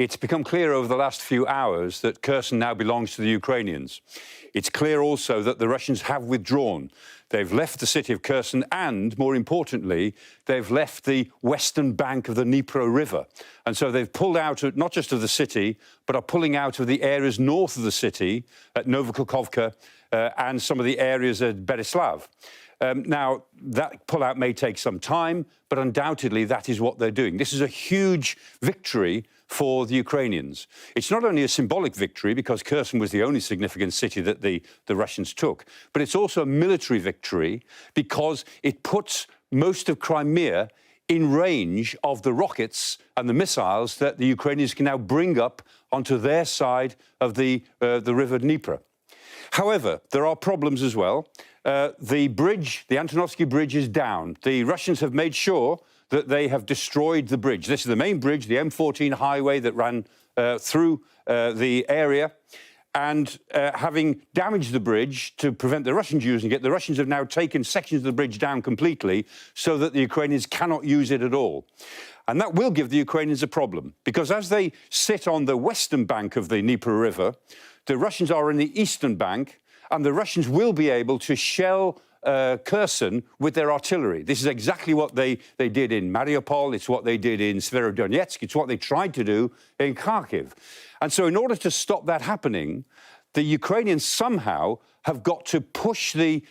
It's become clear over the last few hours that Kherson now belongs to the Ukrainians. It's clear also that the Russians have withdrawn. They've left the city of Kherson and, more importantly, they've left the western bank of the Dnipro River. And so they've pulled out not just of the city, but are pulling out of the areas north of the city, at Novokukhovka, and some of the areas at Berislav. Now, that pullout may take some time, but undoubtedly that is what they're doing. This is a huge victory for the Ukrainians. It's not only a symbolic victory, because Kherson was the only significant city that the Russians took, but it's also a military victory because it puts most of Crimea in range of the rockets and the missiles that the Ukrainians can now bring up onto their side of the river Dnieper. However, there are problems as well. The bridge, the Antonovsky Bridge, is down. The Russians have made sure that they have destroyed the bridge. This is the main bridge, the M14 highway that ran through the area. And having damaged the bridge to prevent the Russians using it, the Russians have now taken sections of the bridge down completely so that the Ukrainians cannot use it at all. And that will give the Ukrainians a problem, because as they sit on the western bank of the Dnieper River, the Russians are on the eastern bank, and the Russians will be able to shell Kherson with their artillery. This is exactly what they did in Mariupol. It's what they did in Severodonetsk. It's what they tried to do in Kharkiv. And so in order to stop that happening, the Ukrainians somehow have got to push the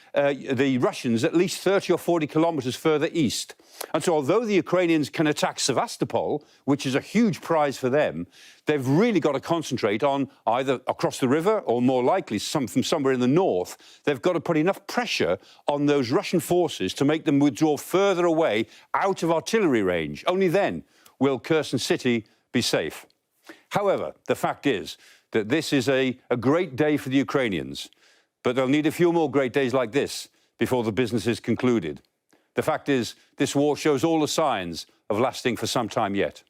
Russians at least 30 or 40 kilometers further east. And so although the Ukrainians can attack Sevastopol, which is a huge prize for them, they've really got to concentrate on either across the river or, more likely, from somewhere in the north. They've got to put enough pressure on those Russian forces to make them withdraw further away out of artillery range. Only then will Kherson city be safe. However, the fact is that this is a great day for the Ukrainians, but they'll need a few more great days like this before the business is concluded. The fact is, this war shows all the signs of lasting for some time yet.